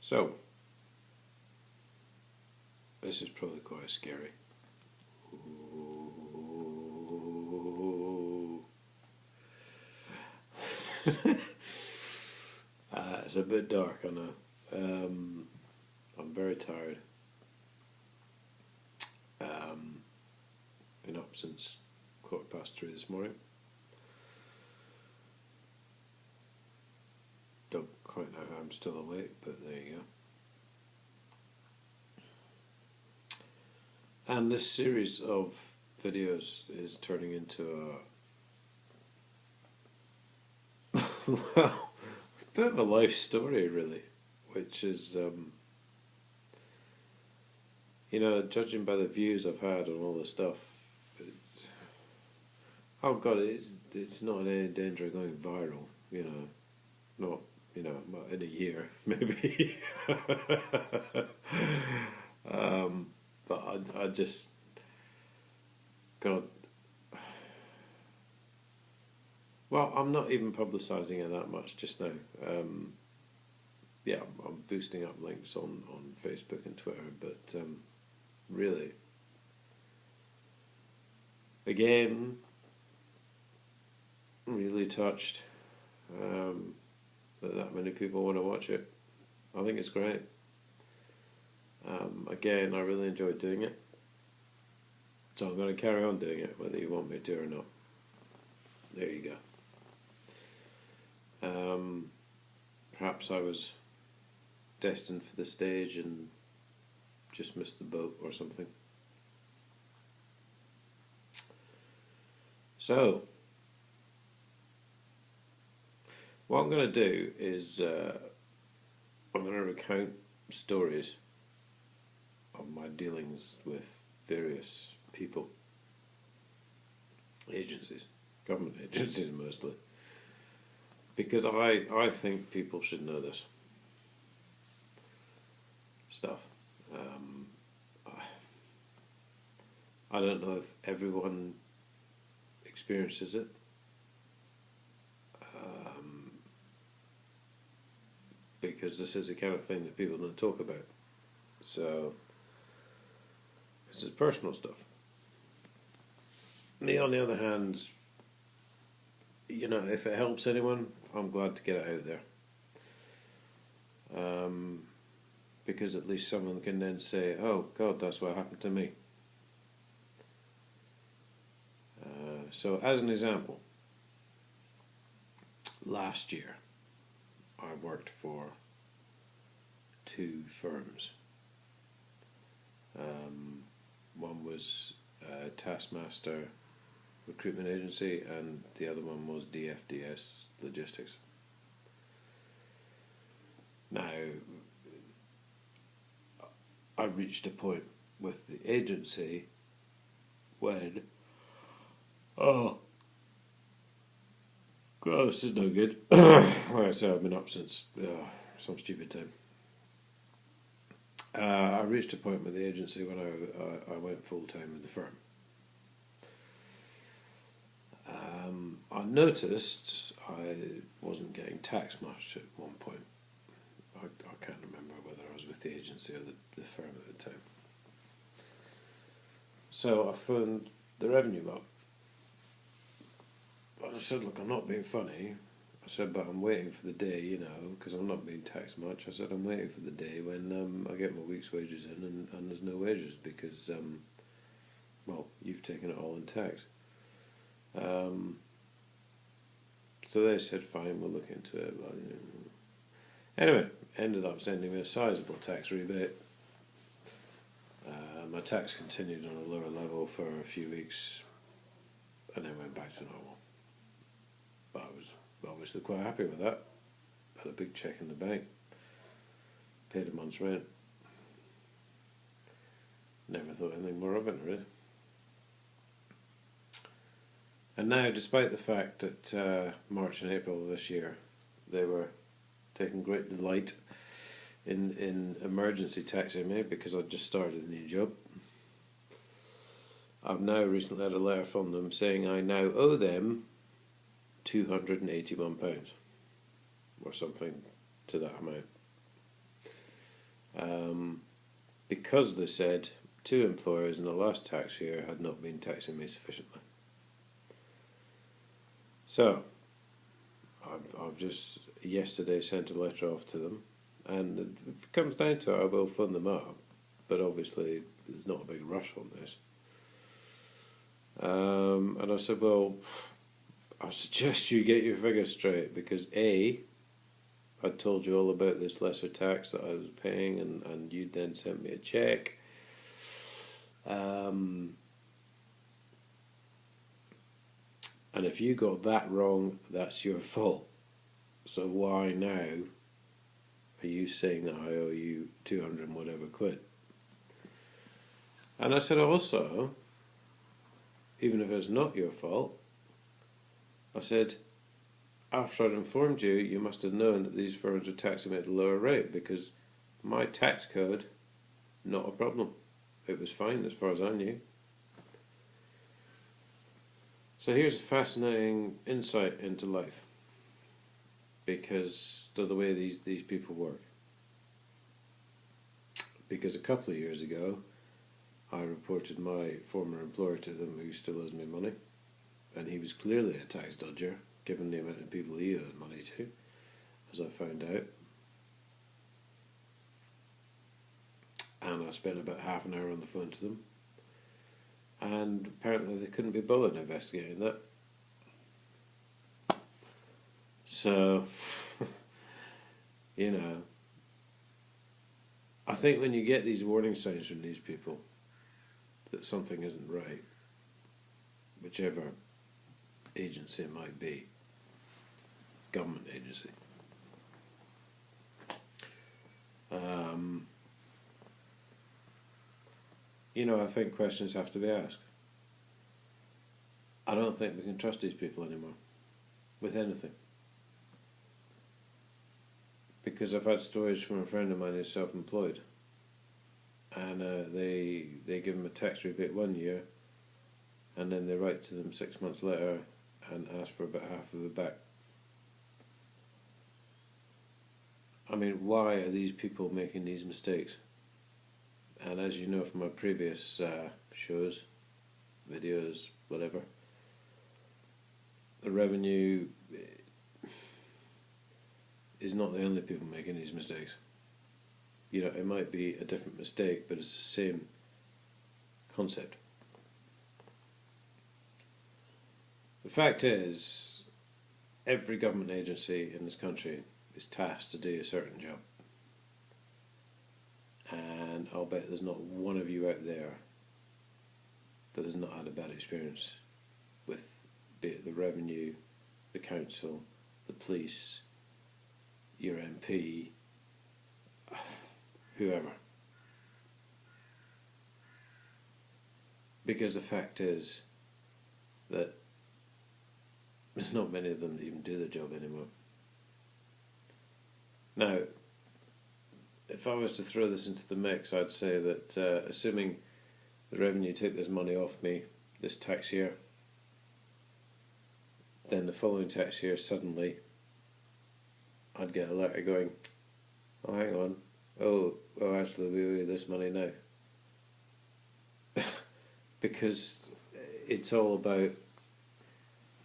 So, this is probably quite scary. It's a bit dark, I know. I'm very tired. Been up since 3:15 this morning. Don't quite know how I'm still awake, but there you go. And this series of videos is turning into a well, a bit of a life story, really, which is, judging by the views I've had on all the stuff, oh God, it's not in any danger of going viral, not, in a year, maybe. But I just, God, well, I'm not even publicising it that much just now. I'm boosting up links on Facebook and Twitter, but really, again, really touched that many people want to watch it. I think it's great. Again, I really enjoyed doing it, so I'm going to carry on doing it, whether you want me to or not. There you go. Perhaps I was destined for the stage and just missed the boat or something. So, what I'm going to do is I'm going to recount stories of my dealings with various people, agencies, government agencies mostly, because I think people should know this stuff. I don't know if everyone experiences it. Because this is the kind of thing that people don't talk about. So, this is personal stuff. Me, on the other hand, if it helps anyone, I'm glad to get it out there. Because at least someone can then say, oh God, that's what happened to me. So as an example, last year I worked for 2 firms. One was Taskmaster Recruitment Agency and the other one was DFDS Logistics. Now, I reached a point with the agency when, oh God, this is no good. Right, so I've been up since some stupid time. I reached a point with the agency when I went full time with the firm. I noticed I wasn't getting taxed much at one point. I can't remember whether I was with the agency or the firm at the time. So I phoned the revenue up. But I said, look, I'm not being funny. I said, but I'm waiting for the day, because I'm not being taxed much. I said, I'm waiting for the day when I get my week's wages in and there's no wages because, you've taken it all in tax. So they said, fine, we'll look into it. Well, Anyway, ended up sending me a sizable tax rebate. My tax continued on a lower level for a few weeks and then went back to normal. But I was obviously quite happy with that. Had a big check in the bank. Paid a month's rent. Never thought anything more of it, really. And now, despite the fact that March and April of this year, they were taking great delight in emergency taxing me because I'd just started a new job, I've now recently had a letter from them saying I now owe them £281 or something to that amount. because they said two employers in the last tax year had not been taxing me sufficiently. So, I've just yesterday sent a letter off to them, and if it comes down to it, I will phone them up, but obviously there's not a big rush on this. And I said, well, I suggest you get your figures straight, because A, I told you all about this lesser tax that I was paying, and you then sent me a check. And if you got that wrong, that's your fault. So why now are you saying that I owe you 200 and whatever quid? And I said also, even if it's not your fault, I said, after I'd informed you, you must have known that these firms were taxing me at a lower rate, because my tax code, not a problem. It was fine as far as I knew. So here's a fascinating insight into life, because of the way these people work. Because a couple of years ago, I reported my former employer to them, who still owes me money, and he was clearly a tax dodger, given the amount of people he owed money to, as I found out. And I spent about half an hour on the phone to them, and apparently they couldn't be bothered investigating that. So, you know, I think when you get these warning signs from these people that something isn't right, whichever agency it might be, government agency, you know, I think questions have to be asked. I don't think we can trust these people anymore with anything. Because I've had stories from a friend of mine who's self-employed, and they give them a tax rebate 1 year, and then they write to them 6 months later and ask for about half of it back. I mean, why are these people making these mistakes? And as you know from my previous shows, videos, whatever, the revenue is not the only people making these mistakes. You know, it might be a different mistake, but it's the same concept. The fact is, every government agency in this country is tasked to do a certain job. And I'll bet there's not one of you out there that has not had a bad experience with, be it the revenue, the council, the police, your MP, whoever. Because the fact is that there's not many of them that even do the job anymore. Now, if I was to throw this into the mix, I'd say that assuming the revenue took this money off me this tax year, then the following tax year suddenly I'd get a letter going, oh hang on, oh actually we owe you this money now. Because it's all about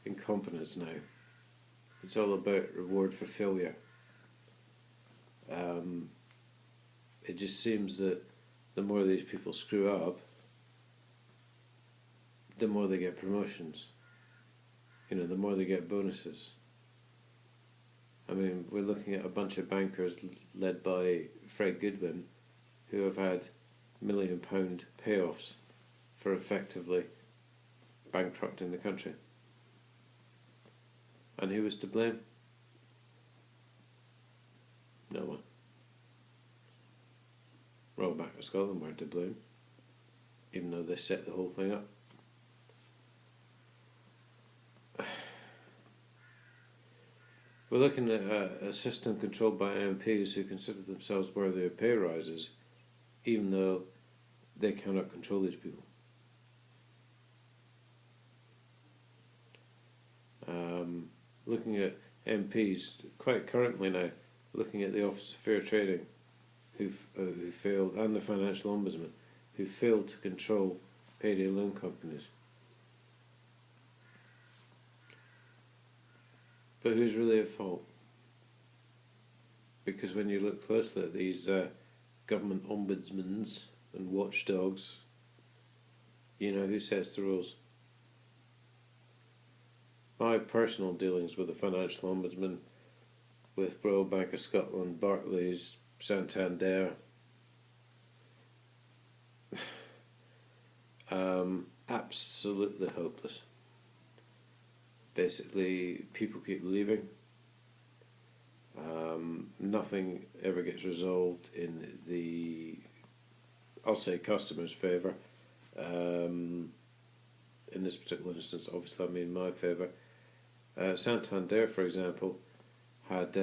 incompetence now. It's all about reward for failure. It just seems that the more these people screw up, the more they get promotions. You know, the more they get bonuses. I mean, we're looking at a bunch of bankers led by Fred Goodwin who have had £1 million payoffs for effectively bankrupting the country. And who was to blame? No one. Royal Bank of Scotland weren't to blame, even though they set the whole thing up. We're looking at a system controlled by MPs who consider themselves worthy of pay rises, even though they cannot control these people. Looking at MPs, quite currently now, looking at the Office of Fair Trading, who failed, and the financial ombudsman, who failed to control payday loan companies. But who's really at fault? Because when you look closely at these government ombudsmans and watchdogs, you know who sets the rules. My personal dealings with the financial ombudsman, with Royal Bank of Scotland, Barclays, Santander, absolutely hopeless. Basically, people keep leaving. Nothing ever gets resolved in the, I'll say, customer's favour. In this particular instance, obviously, I mean my favour. Santander, for example, had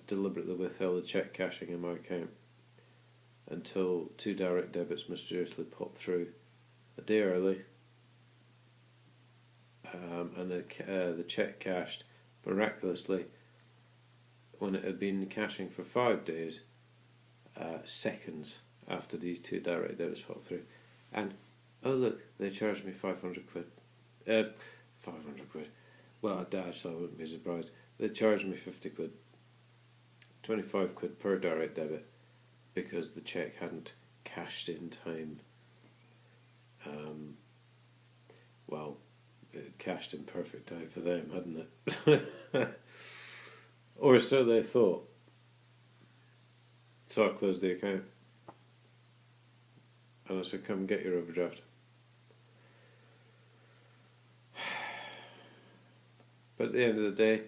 deliberately withheld a cheque cashing in my account until 2 direct debits mysteriously popped through a day early, and the cheque cashed miraculously when it had been cashing for 5 days, seconds after these 2 direct debits popped through. And oh look, they charged me 500 quid. 500 quid. Well, I dashed, so I wouldn't be surprised. They charged me 50 quid. 25 quid per direct debit because the cheque hadn't cashed in time. Well, it cashed in perfect time for them, hadn't it? Or so they thought. So I closed the account. And I said, come get your overdraft. But at the end of the day,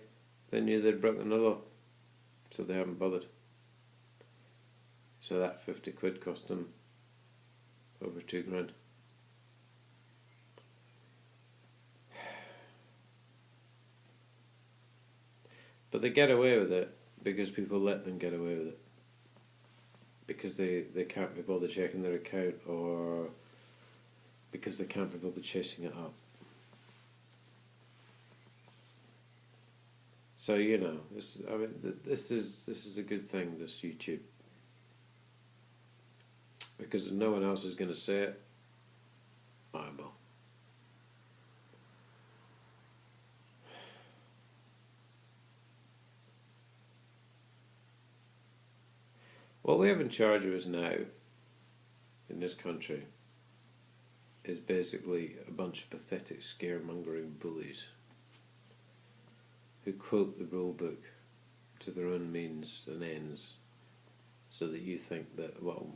they knew they'd broken the law. So they haven't bothered. So that 50 quid cost them over 2 grand. But they get away with it because people let them get away with it. Because they can't be bothered checking their account, or because they can't be bothered chasing it up. So you know, this is a good thing, this YouTube, because if no one else is going to say it, I will. What we have in charge of us now, in this country, is basically a bunch of pathetic scaremongering bullies who quote the rule book to their own means and ends, so that you think that, well,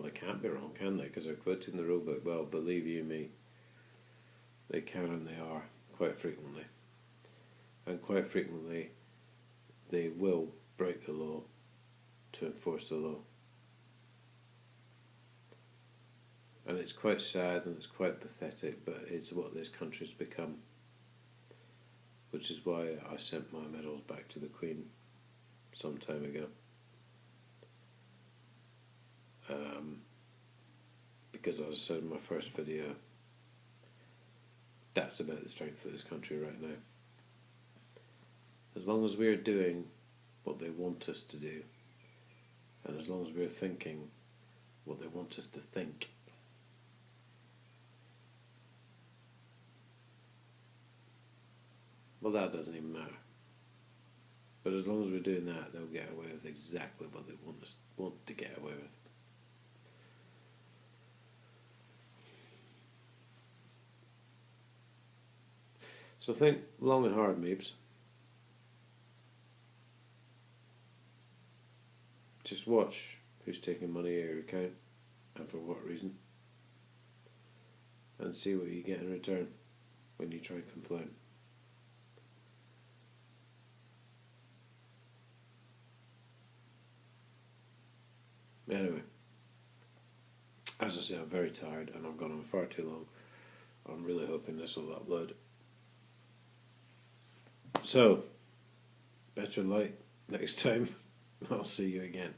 they can't be wrong, can they? Because they're quoting the rule book. Well, believe you me, they can and they are, quite frequently. And quite frequently, they will break the law to enforce the law. And it's quite sad and it's quite pathetic, but it's what this country's become. Which is why I sent my medals back to the Queen some time ago. Because as I said in my first video, that's about the strength of this country right now. As long as we're doing what they want us to do, and as long as we're thinking what they want us to think, well, that doesn't even matter. But as long as we're doing that, they'll get away with exactly what they want to get away with. So think long and hard, Meeps. Just watch who's taking money out of your account and for what reason, and see what you get in return when you try and complain. Anyway, as I say, I'm very tired and I've gone on far too long. I'm really hoping this will upload. So, better light next time. I'll see you again.